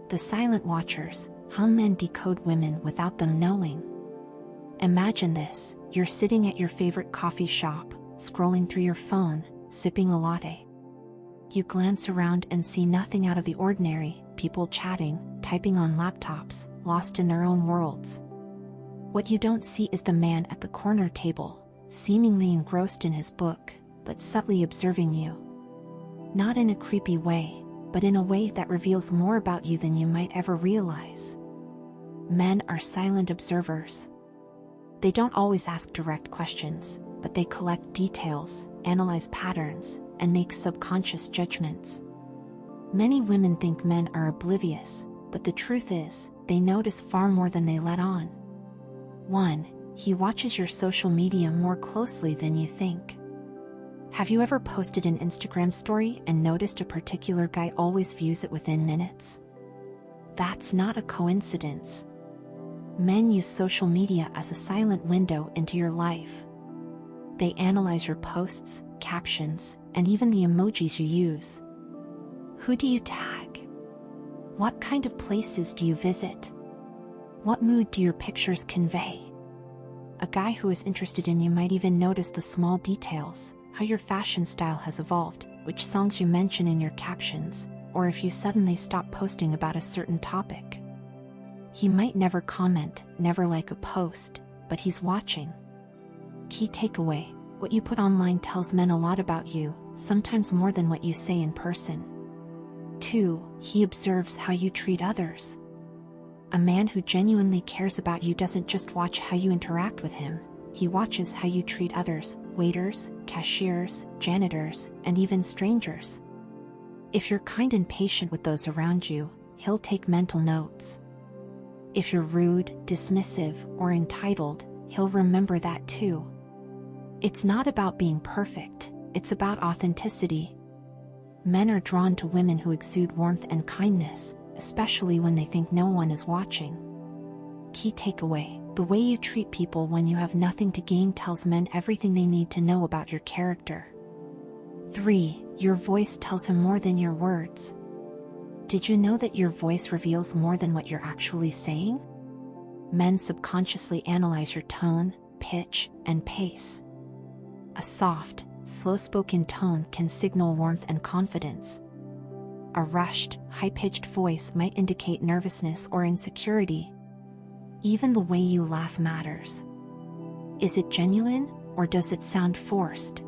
The silent watchers, how men decode women without them knowing. Imagine this, you're sitting at your favorite coffee shop, scrolling through your phone, sipping a latte. You glance around and see nothing out of the ordinary, people chatting, typing on laptops, lost in their own worlds. What you don't see is the man at the corner table, seemingly engrossed in his book, but subtly observing you. Not in a creepy way, but in a way that reveals more about you than you might ever realize. Men are silent observers. They don't always ask direct questions, but they collect details, analyze patterns, and make subconscious judgments. Many women think men are oblivious, but the truth is, they notice far more than they let on. 1. He watches your social media more closely than you think. Have you ever posted an Instagram story and noticed a particular guy always views it within minutes? That's not a coincidence. Men use social media as a silent window into your life. They analyze your posts, captions, and even the emojis you use. Who do you tag? What kind of places do you visit? What mood do your pictures convey? A guy who is interested in you might even notice the small details, how your fashion style has evolved, which songs you mention in your captions, or if you suddenly stop posting about a certain topic. He might never comment, never like a post, but he's watching. Key takeaway: what you put online tells men a lot about you, sometimes more than what you say in person. 2. He observes how you treat others. A man who genuinely cares about you doesn't just watch how you interact with him, he watches how you treat others, waiters, cashiers, janitors, and even strangers. If you're kind and patient with those around you, he'll take mental notes. If you're rude, dismissive, or entitled, he'll remember that too. It's not about being perfect, it's about authenticity. Men are drawn to women who exude warmth and kindness, especially when they think no one is watching. Key takeaway: the way you treat people when you have nothing to gain tells men everything they need to know about your character. 3. Your voice tells him more than your words. Did you know that your voice reveals more than what you're actually saying? Men subconsciously analyze your tone, pitch, and pace. A soft, slow-spoken tone can signal warmth and confidence. A rushed, high-pitched voice might indicate nervousness or insecurity. Even the way you laugh matters. Is it genuine, or does it sound forced?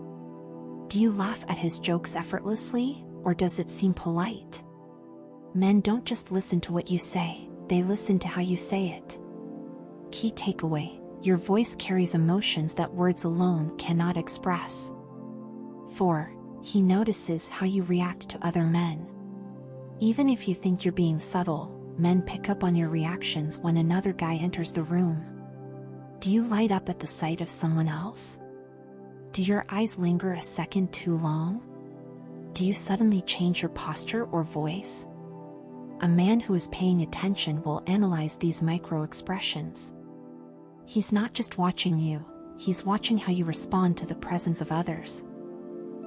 Do you laugh at his jokes effortlessly, or does it seem polite? Men don't just listen to what you say, they listen to how you say it. Key takeaway: your voice carries emotions that words alone cannot express. 4. He notices how you react to other men. Even if you think you're being subtle, men pick up on your reactions when another guy enters the room. Do you light up at the sight of someone else? Do your eyes linger a second too long? Do you suddenly change your posture or voice? A man who is paying attention will analyze these micro-expressions. He's not just watching you, he's watching how you respond to the presence of others.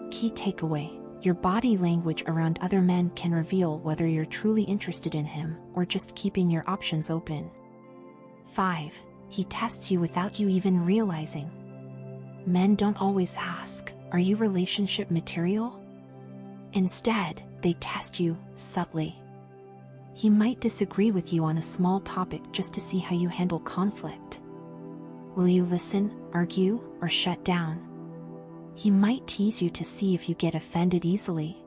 Key takeaway: your body language around other men can reveal whether you're truly interested in him or just keeping your options open. 5. He tests you without you even realizing. Men don't always ask, "Are you relationship material?" Instead, they test you subtly. He might disagree with you on a small topic just to see how you handle conflict. Will you listen, argue, or shut down? He might tease you to see if you get offended easily.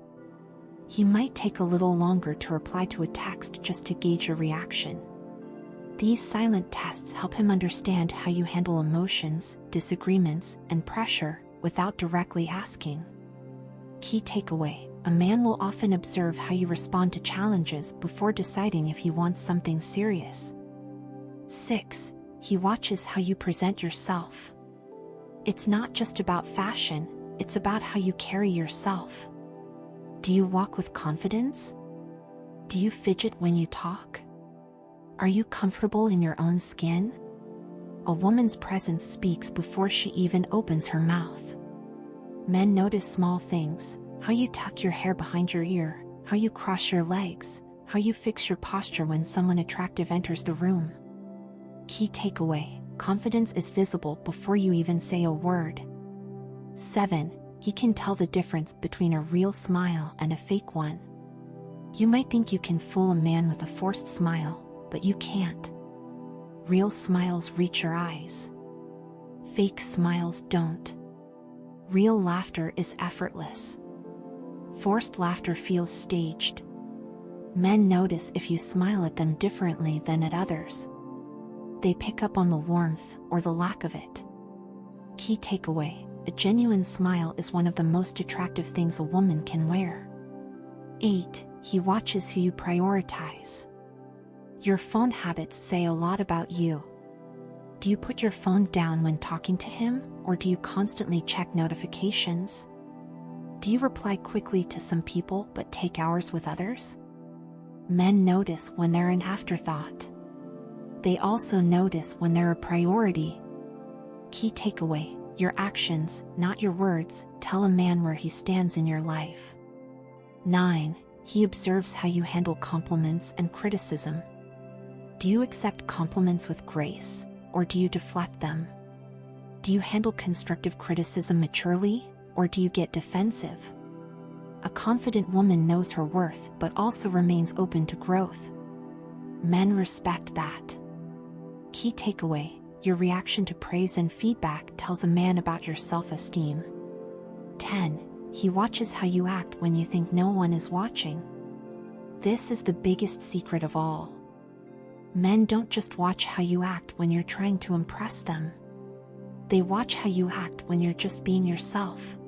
He might take a little longer to reply to a text just to gauge your reaction. These silent tests help him understand how you handle emotions, disagreements, and pressure without directly asking. Key takeaway: a man will often observe how you respond to challenges before deciding if he wants something serious. 6. He watches how you present yourself. It's not just about fashion, it's about how you carry yourself. Do you walk with confidence? Do you fidget when you talk? Are you comfortable in your own skin? A woman's presence speaks before she even opens her mouth. Men notice small things: how you tuck your hair behind your ear, how you cross your legs, how you fix your posture when someone attractive enters the room. Key takeaway: confidence is visible before you even say a word. 7. He can tell the difference between a real smile and a fake one. You might think you can fool a man with a forced smile, but you can't. Real smiles reach your eyes. Fake smiles don't. Real laughter is effortless. Forced laughter feels staged. Men notice if you smile at them differently than at others. They pick up on the warmth or the lack of it. Key takeaway: a genuine smile is one of the most attractive things a woman can wear. 8. He watches who you prioritize. Your phone habits say a lot about you. Do you put your phone down when talking to him, or do you constantly check notifications? Do you reply quickly to some people but take hours with others? Men notice when they're an afterthought. They also notice when they're a priority. Key takeaway: your actions, not your words, tell a man where he stands in your life. 9. He observes how you handle compliments and criticism. Do you accept compliments with grace, or do you deflect them? Do you handle constructive criticism maturely, or do you get defensive? A confident woman knows her worth but also remains open to growth. Men respect that. Key takeaway: your reaction to praise and feedback tells a man about your self-esteem. 10. He watches how you act when you think no one is watching. This is the biggest secret of all. Men don't just watch how you act when you're trying to impress them. They watch how you act when you're just being yourself.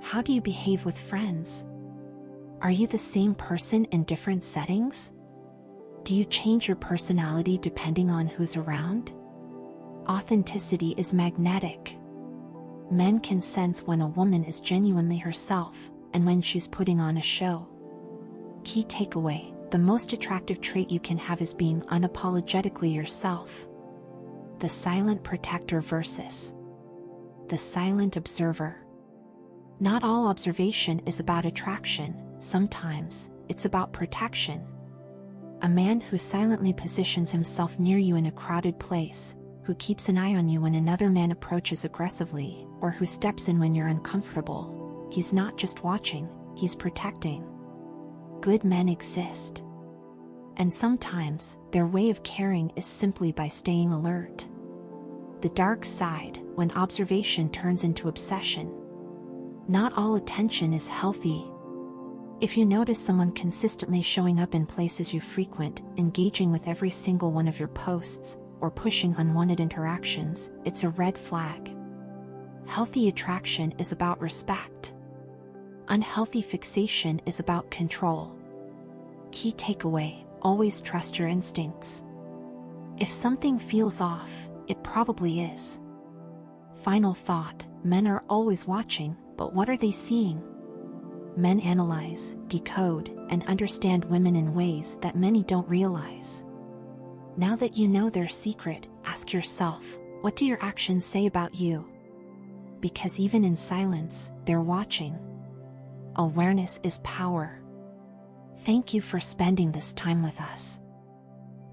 How do you behave with friends? Are you the same person in different settings? Do you change your personality depending on who's around? Authenticity is magnetic. Men can sense when a woman is genuinely herself and when she's putting on a show. Key takeaway: the most attractive trait you can have is being unapologetically yourself. The silent protector versus the silent observer. Not all observation is about attraction, sometimes it's about protection. A man who silently positions himself near you in a crowded place, who keeps an eye on you when another man approaches aggressively, or who steps in when you're uncomfortable, he's not just watching, he's protecting. Good men exist. And sometimes, their way of caring is simply by staying alert. The dark side, when observation turns into obsession. Not all attention is healthy. If you notice someone consistently showing up in places you frequent, engaging with every single one of your posts, or pushing unwanted interactions, it's a red flag. Healthy attraction is about respect. Unhealthy fixation is about control. Key takeaway: always trust your instincts. If something feels off, it probably is. Final thought: men are always watching, but what are they seeing? Men analyze, decode, and understand women in ways that many don't realize. Now that you know their secret, ask yourself, what do your actions say about you? Because even in silence, they're watching. Awareness is power. Thank you for spending this time with us.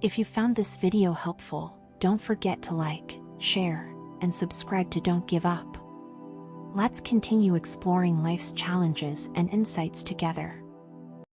If you found this video helpful, don't forget to like, share, and subscribe to Don't Give Up. Let's continue exploring life's challenges and insights together.